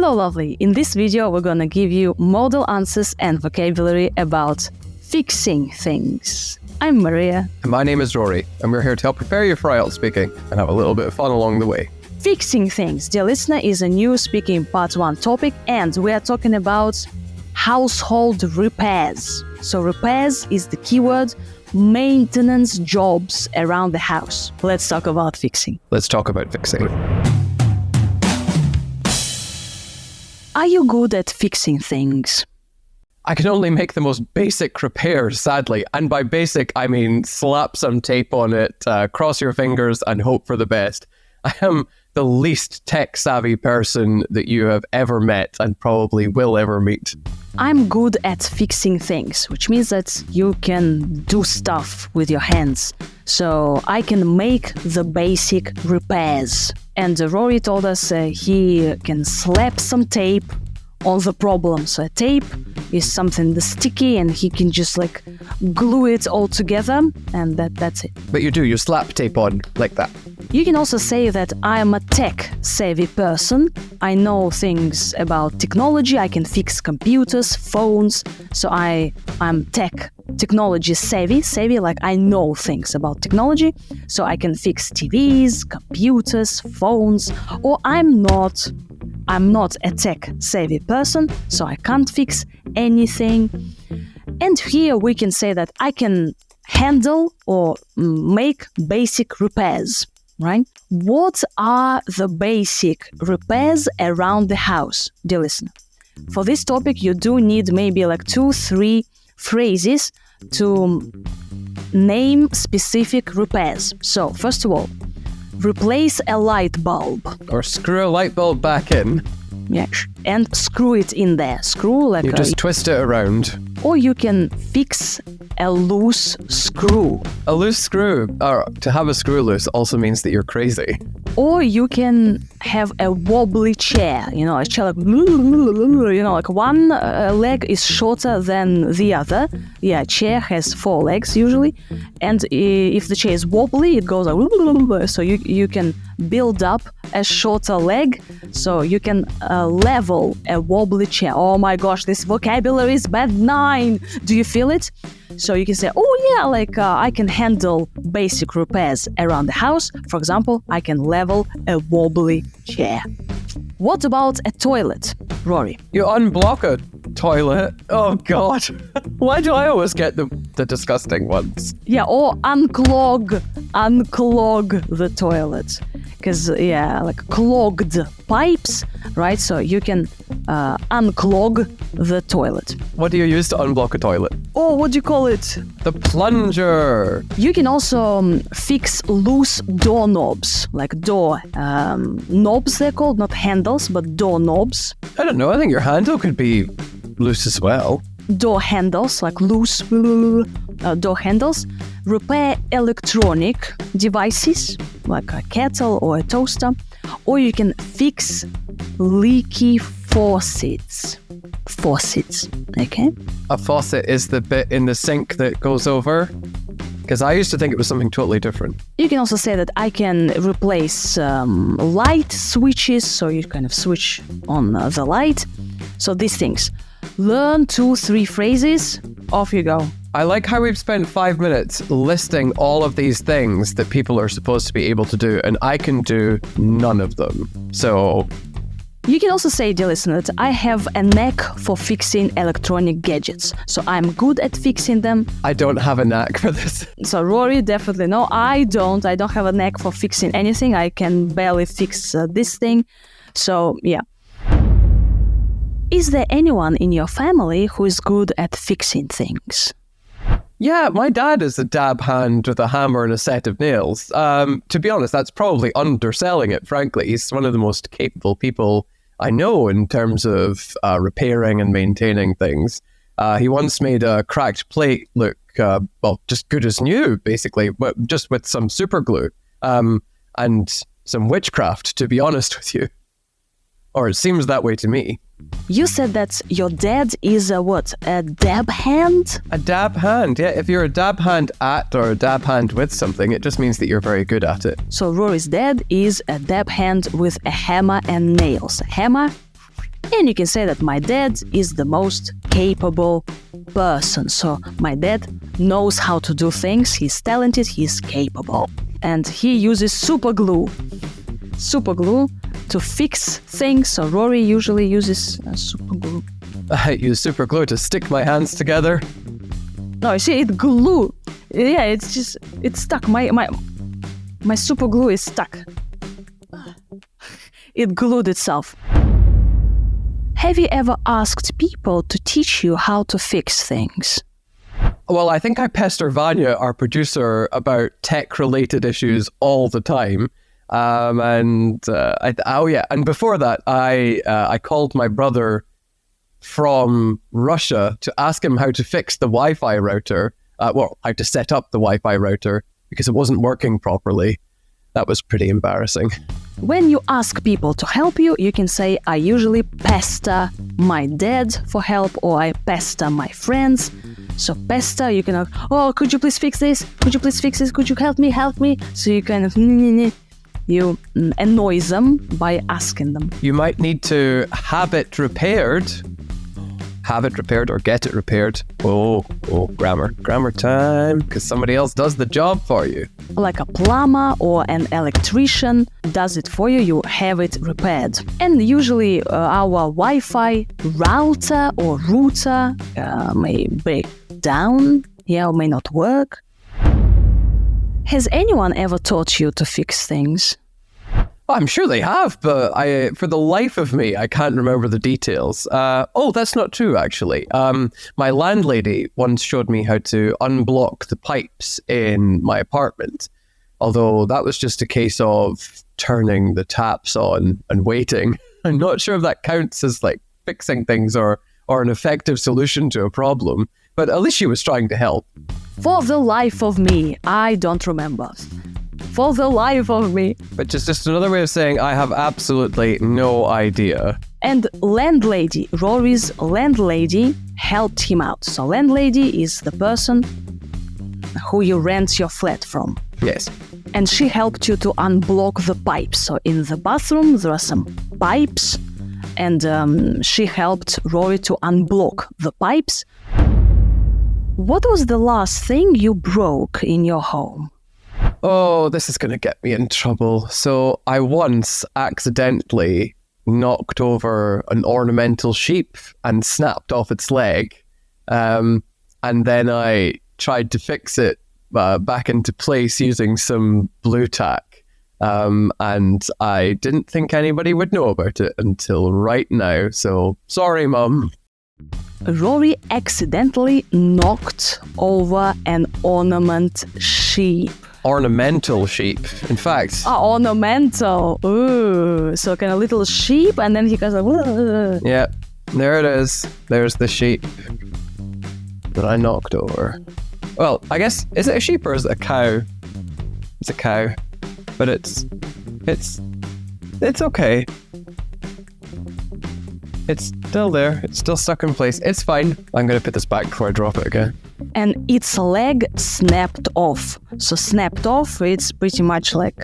Hello lovely! In this video we're gonna give you model answers and vocabulary about fixing things. I'm Maria. And my name is Rory, and we're here to help prepare you for IELTS speaking and have a little bit of fun along the way. Fixing things, dear listener, is a new speaking part 1 topic, and we are talking about household repairs. So repairs is the keyword, maintenance jobs around the house. Let's talk about fixing. Let's talk about fixing. Are you good at fixing things? I can only make the most basic repairs, sadly. And by basic, I mean slap some tape on it, cross your fingers and hope for the best. I am the least tech-savvy person that you have ever met and probably will ever meet. I'm good at fixing things, which means that you can do stuff with your hands. So I can make the basic repairs. And Rory told us he can slap some tape on the problem. So a tape is something sticky and he can just glue it all together, and that's it. But you slap tape on like that. You can also say that I'm a tech-savvy person. I know things about technology. I can fix computers, phones. So I'm technology savvy, like I know things about technology. So I can fix TVs, computers, phones. Or I'm not a tech-savvy person, so I can't fix anything. And here we can say that I can handle or make basic repairs. Right? What are the basic repairs around the house, dear listener? For this topic, you do need maybe 2-3 phrases to name specific repairs. So, first of all, replace a light bulb. Or screw a light bulb back in. Yeah, and screw it in there. Screw You just twist it around. Or you can fix a loose screw. A loose screw, or to have a screw loose, also means that you're crazy. Or you can have a wobbly chair, a chair one leg is shorter than the other. Yeah, chair has 4 legs usually. And if the chair is wobbly, it goes so you can build up a shorter leg, so you can level a wobbly chair. Oh my gosh, this vocabulary is bad 9. Do you feel it? So you can say, I can handle basic repairs around the house. For example, I can level a wobbly chair. What about a toilet, Rory? You unblock a toilet? Oh God. Why do I always get the disgusting ones? Yeah, or unclog the toilet. Because, clogged pipes, right? So you can unclog the toilet. What do you use to unblock a toilet? Oh, what do you call it? The plunger. You can also fix loose doorknobs, like door knobs they're called, not handles, but door knobs. I don't know, I think your handle could be loose as well. Door handles, like loose door handles. Repair electronic devices, like a kettle or a toaster. Or you can fix leaky faucets. Okay? A faucet is the bit in the sink that goes over. Because I used to think it was something totally different. You can also say that I can replace light switches, so you kind of switch on the light. So these things. Learn 2-3 phrases, off you go. I like how we've spent 5 minutes listing all of these things that people are supposed to be able to do, and I can do none of them. So you can also say, dear listener, that I have a knack for fixing electronic gadgets. So I'm good at fixing them. I don't have a knack for this. So Rory, definitely no, I don't have a knack for fixing anything. I can barely fix this thing. So yeah. Is there anyone in your family who is good at fixing things? Yeah, my dad is a dab hand with a hammer and a set of nails. To be honest, that's probably underselling it, frankly. He's one of the most capable people I know in terms of repairing and maintaining things. He once made a cracked plate look, just good as new, basically, but just with some super glue and some witchcraft, to be honest with you. Or it seems that way to me. You said that your dad is a dab hand? A dab hand, yeah. If you're a dab hand at or a dab hand with something, it just means that you're very good at it. So Rory's dad is a dab hand with a hammer and nails. A hammer And you can say that my dad is the most capable person. So my dad knows how to do things. He's talented, he's capable. And he uses super glue to fix things. So Rory usually uses super glue. I use super glue to stick my hands together. No, you see, it glue. Yeah, it's stuck. My super glue is stuck. It glued itself. Have you ever asked people to teach you how to fix things? Well, I think I pester Vanya, our producer, about tech-related issues all the time. And before that, I called my brother from Russia to ask him how to fix the Wi-Fi router. How to set up the Wi-Fi router because it wasn't working properly. That was pretty embarrassing. When you ask people to help you, you can say, I usually pester my dad for help, or I pester my friends. So pester, you can, could you please fix this? Could you please fix this? Could you help me? So you kind of, you annoy them by asking them. You might need to have it repaired or get it repaired. Oh, grammar time, because somebody else does the job for you. Like a plumber or an electrician does it for you, you have it repaired. And usually our Wi-Fi router or router may break down, or may not work. Has anyone ever taught you to fix things? I'm sure they have, but for the life of me, I can't remember the details. That's not true, actually. My landlady once showed me how to unblock the pipes in my apartment, although that was just a case of turning the taps on and waiting. I'm not sure if that counts as like fixing things or an effective solution to a problem, but at least she was trying to help. For the life of me, I don't remember. For the life of me. But just another way of saying I have absolutely no idea. And landlady, Rory's landlady helped him out. So landlady is the person who you rent your flat from. Yes. And she helped you to unblock the pipes. So in the bathroom there are some pipes, and she helped Rory to unblock the pipes. What was the last thing you broke in your home? Oh, this is going to get me in trouble. So I once accidentally knocked over an ornamental sheep and snapped off its leg. And then I tried to fix it back into place using some blue tack. And I didn't think anybody would know about it until right now. So sorry, Mum. Rory accidentally knocked over an ornamental sheep. In fact. Ornamental. Ooh. So kind of little sheep, and then he goes like, yeah, there it is. There's the sheep that I knocked over. Well, I guess, is it a sheep or is it a cow? It's a cow. But it's okay. It's still there. It's still stuck in place. It's fine. I'm going to put this back before I drop it again. And its leg snapped off. So snapped off, it's pretty much like...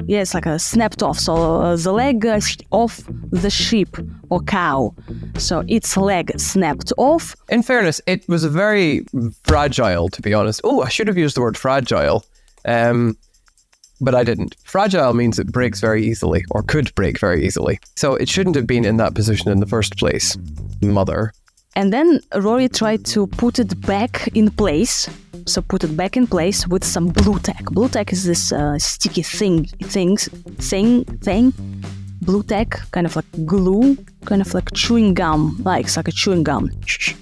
Yeah, it's like a snapped off. So the leg of the sheep or cow. So its leg snapped off. In fairness, it was very fragile, to be honest. Oh, I should have used the word fragile. But I didn't. Fragile means it breaks very easily, or could break very easily. So it shouldn't have been in that position in the first place, mother. And then Rory tried to put it back in place. So put it back in place with some blue tack. Blue tack is this sticky thing. Blue tack, kind of like glue, kind of like chewing gum, it's like a chewing gum.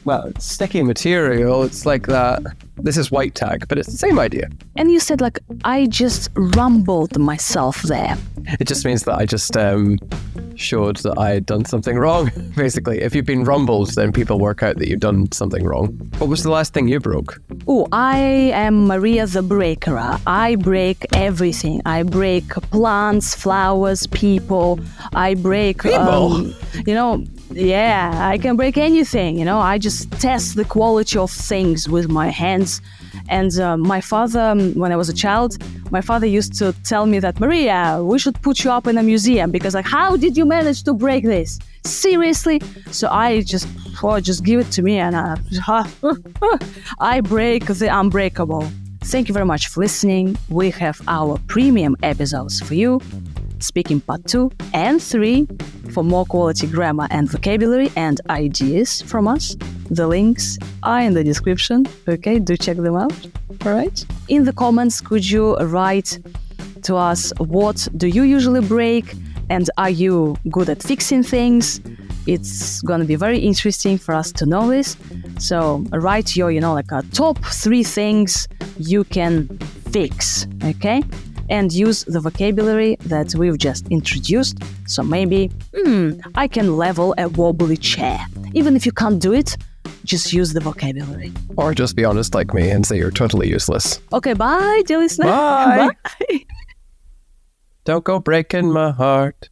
Well, it's sticky material, it's like that. This is white tack, but it's the same idea. And you said I just rumbled myself there. It just means that I just showed that I had done something wrong, basically. If you've been rumbled, then people work out that you've done something wrong. What was the last thing you broke? Oh, I am Maria the Breaker. I break everything. I break plants, flowers, people. I break... People? Yeah, I can break anything, I just test the quality of things with my hands, And my father, when I was a child, my father used to tell me that, Maria, we should put you up in a museum because, like, how did you manage to break this? Seriously? So I just give it to me, and I break the unbreakable. Thank you very much for listening. We have our premium episodes for you, speaking part 2 and 3, for more quality grammar and vocabulary and ideas from us. The links are in the description. Okay, do check them out. All right. In the comments, could you write to us, what do you usually break, and are you good at fixing things? It's going to be very interesting for us to know this. So write your, top 3 things you can fix. Okay. And use the vocabulary that we've just introduced. So maybe, I can level a wobbly chair. Even if you can't do it, just use the vocabulary. Or just be honest like me and say you're totally useless. Okay, bye, dear listener. Bye. Bye. Don't go breaking my heart.